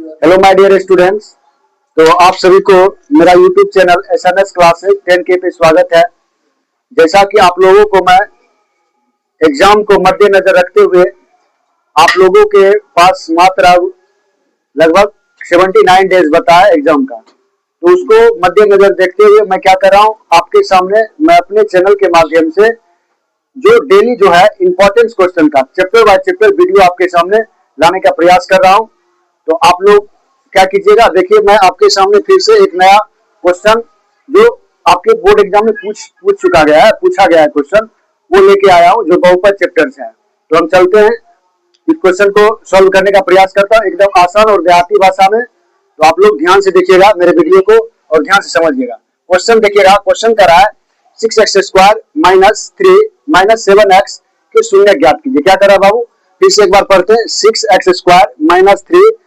Hello my dear students. तो आप सभी को मेरा YouTube channel SNS classes 10K पे स्वागत है। जैसा कि आप लोगों को मैं एग्जाम को मद्देनजर रखते हुए आप लोगों के पास मात्र लगभग 79 डेज बता है एग्जाम का, तो उसको मद्देनजर देखते हुए मैं क्या कर रहा हूँ, आपके सामने मैं अपने चैनल के माध्यम से जो डेली जो है इंपॉर्टेंस क्वेश्चन का चैप्टर बाय चैप्टर वीडियो आपके सामने लाने का प्रयास कर रहा हूँ। तो आप लोग क्या कीजिएगा, देखिए मैं आपके सामने फिर से एक नया क्वेश्चन जो आपके बोर्ड एग्जाम में पूछा गया है क्वेश्चन, वो लेके आया हूँ जो बहुपद चैप्टर से है। तो हम चलते हैं, इस क्वेश्चन को सॉल्व करने का प्रयास करता हूँ एकदम आसान और देहाती भाषा में। तो आप लोग ध्यान से देखिएगा मेरे वीडियो को और ध्यान से समझिएगा। क्वेश्चन देखिएगा, क्वेश्चन कर रहा है 6x² - 3 - 7x के शून्य ज्ञात कीजिए। क्या कर रहा है बाबू, फिर से एक बार पढ़ते हैं। 6x² - 3 -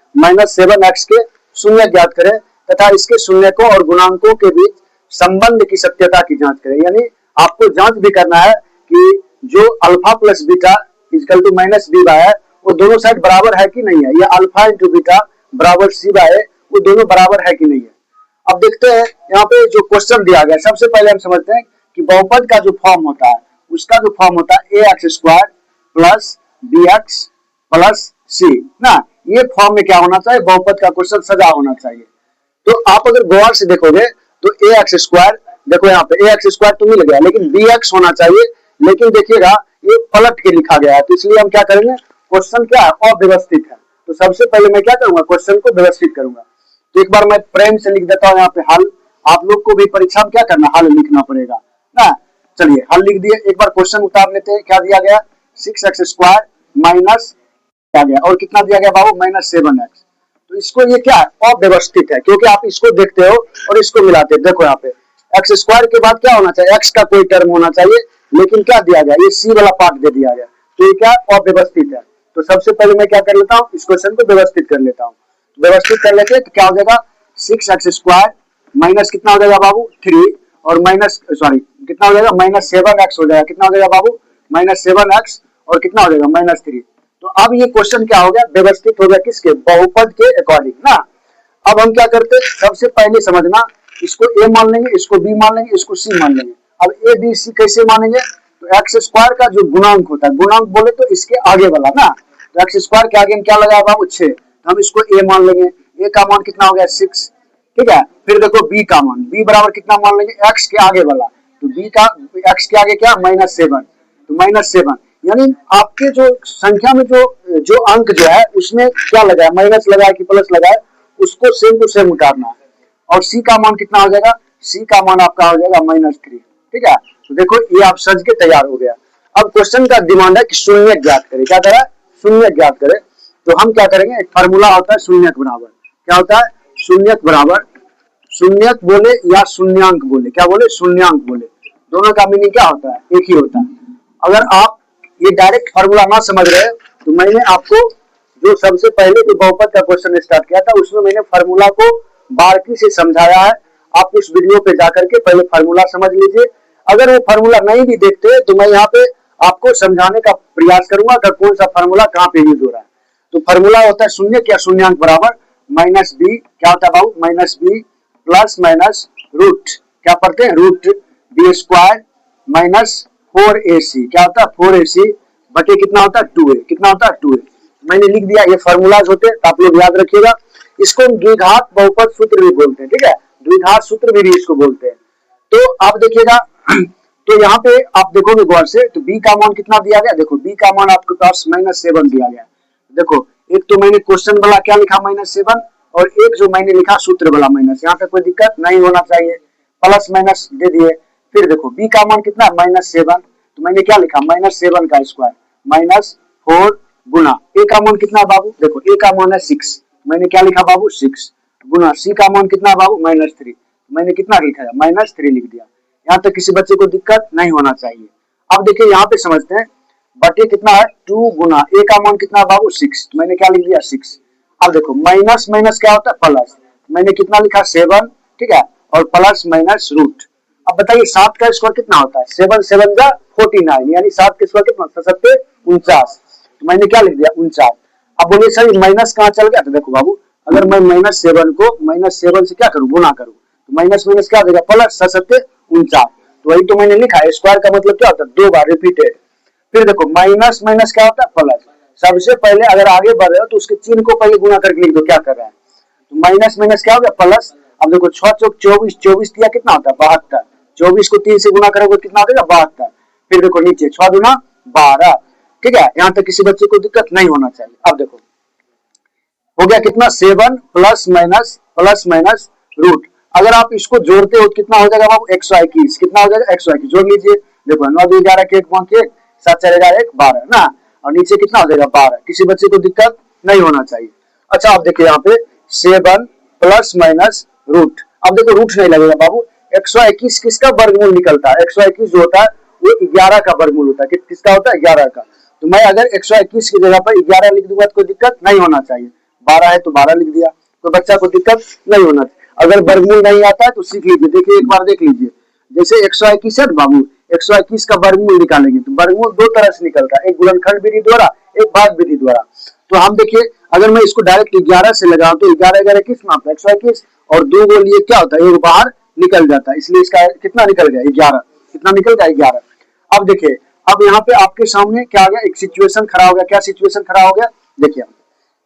7x के शून्य ज्ञात करें तथा इसके शून्यकों और गुणांकों के बीच संबंध की सत्यता की जांच करें। यानी आपको जांच भी करना है कि जो alpha plus beta equal to minus B by है वो दोनों साइड बराबर है कि नहीं है, या अल्फा इंटू बीटा बराबर सी बाय है वो दोनों बराबर है कि नहीं है। अब देखते हैं यहाँ पे जो क्वेश्चन दिया गया, सबसे पहले हम समझते हैं कि बहुपद का जो फॉर्म होता है उसका जो फॉर्म होता है ax² plus bx plus c ना, ये फॉर्म में क्या होना चाहिए, बहुपद का क्वेश्चन सजा होना चाहिए। तो आप अगर गौर से देखोगे तो ax², देखो यहाँ पे ax² तो मिल गया लेकिन bx होना चाहिए, लेकिन देखिएगा ये पलट के लिखा गया है, तो इसलिए हम क्या करेंगे, क्वेश्चन क्या है अव्यवस्थित है। तो सबसे पहले मैं क्या करूंगा, क्वेश्चन को व्यवस्थित करूंगा। तो एक बार मैं प्रेम से लिख देता हूँ यहाँ पे हल। आप लोग को भी परीक्षा में क्या करना, हल लिखना पड़ेगा ना। चलिए हल लिख दिए, एक बार क्वेश्चन उतार लेते हैं। क्या दिया गया, 6x² माइनस क्या गया और कितना दिया गया बाबू, -7x। तो इसको ये क्या है, अव्यवस्थित है, क्योंकि आप इसको देखते हो और इसको मिलाते हो। देखो यहाँ पे x² के बाद क्या होना चाहिए, x का कोई टर्म होना चाहिए, लेकिन क्या दिया गया, ये c वाला पार्ट दे दिया गया, तो ये क्या अव्यवस्थित है। तो सबसे पहले मैं क्या कर लेता हूँ, इस क्वेश्चन को व्यवस्थित कर लेता हूँ। व्यवस्थित कर लेते हैं तो क्या हो जाएगा, 6x² माइनस कितना हो जाएगा बाबू 3 और कितना हो जाएगा -7x हो जाएगा। कितना हो जाएगा बाबू, -7x और कितना हो जाएगा -3। तो अब ये क्वेश्चन क्या हो गया, व्यवस्थित हो गया किसके, बहुपद के अकॉर्डिंग ना। अब हम क्या करते, सबसे पहले समझना, इसको a मान लेंगे, इसको b मान लेंगे, इसको c मान लेंगे। अब a b c कैसे मानेंगे, तो x² का जो गुणांक होता है, गुणांक बोले तो इसके आगे वाला ना, तो x² के आगे क्या लगा बाबू 6, तो हम इसको a मान लेंगे। a का मान कितना हो गया 6, ठीक है। फिर देखो b का मान, b बराबर कितना मान लेंगे, x के आगे वाला, तो b का x के आगे क्या -7, तो -7 यानी आपके जो संख्या में जो अंक जो है उसमें क्या लगा है, माइनस लगा है कि प्लस लगा है, उसको सेम टू सेम उतारना है। और c का मान कितना हो जाएगा, c का मान आपका हो जाएगा -3, ठीक है। तो देखो ये आप सज के तैयार हो गया। अब क्वेश्चन का डिमांड है कि शून्य ज्ञात करें। क्या करें, शून्य ज्ञात करें। तो हम क्या करेंगे, एक फार्मूला होता है शून्यक बराबर, क्या होता है, शून्यक बराबर, शून्यक बोले या शून्यांक बोले, क्या बोले, शून्यांक बोले, दोनों का मीनिंग क्या होता है, एक ही होता है। अगर आप ये डायरेक्ट फार्मूला ना समझ रहे तो मैंने आपको जो सबसे पहले जो बहुपद का क्वेश्चन स्टार्ट किया था उसमें मैंने फार्मूला को बारीकी से समझाया है। आप उस वीडियो पे जाकर के पहले फार्मूला समझ लीजिए। अगर वो फार्मूला नहीं भी देखते तो मैं यहाँ पे आपको समझाने का प्रयास करूंगा कि कौन सा फार्मूला कहाँ पे यूज हो रहा है। तो फार्मूला होता है शून्य या शून्यांक बराबर -b, क्या होता है बाबू, -b प्लस माइनस रूट, क्या पढ़ते हैं, रूट b² - 4ac, क्या होता है 4ac बटे कितना होता है 2a, कितना होता है 2a। मैंने लिख दिया, ये फार्मूलाज होते हैं तो आप लोग याद रखिएगा। इसको हम द्विघात बहुपद सूत्र भी बोलते हैं, ठीक है, द्विघात सूत्र भी इसको बोलते हैं। तो आप देखिएगा, तो यहाँ पे आप देखोगे गौर से, तो b का मान कितना दिया गया, देखो b का मान आपके पास -7 दिया गया। देखो एक तो मैंने क्वेश्चन वाला क्या लिखा -7 और एक जो मैंने लिखा सूत्र वाला माइनस, यहाँ पे कोई दिक्कत नहीं होना चाहिए, प्लस माइनस दे दिए। फिर देखो b का मान कितना -7, तो मैंने क्या लिखा -7 का स्क्वायर -4 गुना a का मान कितना बाबू, देखो a का मान है 6, मैंने क्या लिखा बाबू 6 गुना c का मान कितना बाबू -3, मैंने कितना लिखा है -3 लिख दिया। यहाँ तक किसी बच्चे को दिक्कत नहीं होना चाहिए। अब देखिए यहाँ पे समझते हैं, बटे कितना है 2 गुना a का मान कितना बाबू 6, तो मैंने क्या लिख दिया 6। अब देखो माइनस माइनस क्या होता है प्लस, मैंने कितना लिखा 7, ठीक है, और प्लस माइनस रूट। अब बताइए 7 का स्क्वायर कितना होता है, 7 7 जा 49, यानी 7 का स्क्वायर कितना, 7 49, तो मैंने क्या लिख दिया 49। अब बोलिए सर माइनस कहाँ चल गया, तो देखो बाबू अगर मैं -7 को -7 से क्या करूं, गुना करूं, तो माइनस माइनस क्या हो जाएगा प्लस, 7×7 तो वही तो मैंने लिखा है। स्क्वायर का मतलब क्या होता है, 2 बार रिपीटेड। फिर देखो माइनस माइनस क्या होता है प्लस। सबसे पहले अगर आगे बढ़ रहे हो तो उसके चिन्ह को पहले गुना करके लिख दो, क्या कर रहा है, तो माइनस माइनस क्या हो गया प्लस। अब देखो 6 चौक 24, 24 दिया कितना होता है 72, 24 को 3 से गुना करोगे कितना हो जाएगा 72। फिर देखो नीचे 6 दूना 12, ठीक है, यहाँ तक किसी बच्चे को दिक्कत नहीं होना चाहिए। अब देखो हो गया कितना 7 प्लस माइनस रूट। अगर आप इसको जोड़ते हो कितना हो जाएगा बाबू 121, कितना हो जाएगा 121, जोड़ लीजिए। देखो 9 2 11 के 1 5 1 7 4 11 1 12 ना, और नीचे कितना हो जाएगा 12, किसी बच्चे को दिक्कत नहीं होना चाहिए। अच्छा आप देखिए यहाँ पे 7 प्लस माइनस रूट। अब देखो रूट नहीं लगेगा बाबू, 121 किसका वर्गमूल निकलता है, 121 जो होता है वो 11 का वर्गमूल होता है। किसका होता है 11 का। तो मैं अगर 121 की जगह पर 11 लिख दूंगा तो कोई दिक्कत नहीं होना चाहिए, 12 है तो 12 लिख दिया, तो बच्चा को दिक्कत नहीं होना चाहिए। अगर वर्गमूल नहीं आता है तो सीख लीजिए, देखिए एक बार देख लीजिए, जैसे 121 है बाबू, 121 का वर्गमूल निकालेंगे तो वर्गमूल दो तरह से निकलता है, एक गुणनखंड विधि द्वारा, एक भाग विधि द्वारा। तो हम देखिए अगर मैं इसको डायरेक्ट 11 से लगाऊं तो 11 11 किस माप 121, और 2 को लिए क्या होता है एक बाहर निकल जाता है, इसलिए इसका कितना निकल गया 11, कितना निकल गया 11। अब देखिए अब यहाँ पे आपके सामने क्या आ गया, एक सिचुएशन खड़ा हो गया। क्या सिचुएशन खड़ा हो गया, देखिए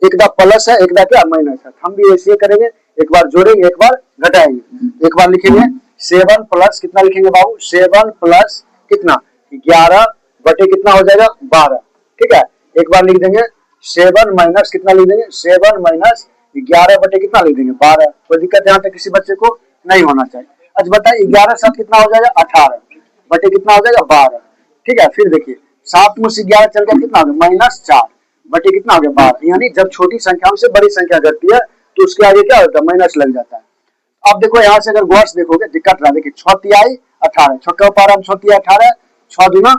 एक दा प्लस है एक दा क्या माइनस है, हम भी ऐसे करेंगे, एक बार जोड़ेंगे एक बार घटाएंगे। एक बार लिखेंगे 7 प्लस कितना लिखेंगे बाबू, 7 प्लस कितना 11 बटे कितना हो जाएगा 12, ठीक है। एक बार लिख देंगे 7 माइनस कितना लिख देंगे 7 माइनस 11 बटे कितना लिख देंगे 12, कोई दिक्कत यहाँ तक किसी बच्चे को नहीं होना चाहिए। अच्छा बताइए 11 7 कितना हो जाएगा 18 बटे कितना हो जाएगा 12, ठीक है। फिर देखिए 7 में से 11 चल गया कितना हो गया -4 बटे कितना हो गया 12, यानी जब छोटी संख्याओं से बड़ी संख्या घटती है तो उसके आगे क्या होता है माइनस लग जाता है। अब देखो यहाँ से अगर वर्ष देखोगे दिक्कत रहा, देखिए 6 तिहाई 18, 6 का 12 6 तिहाई 18, 6 दूना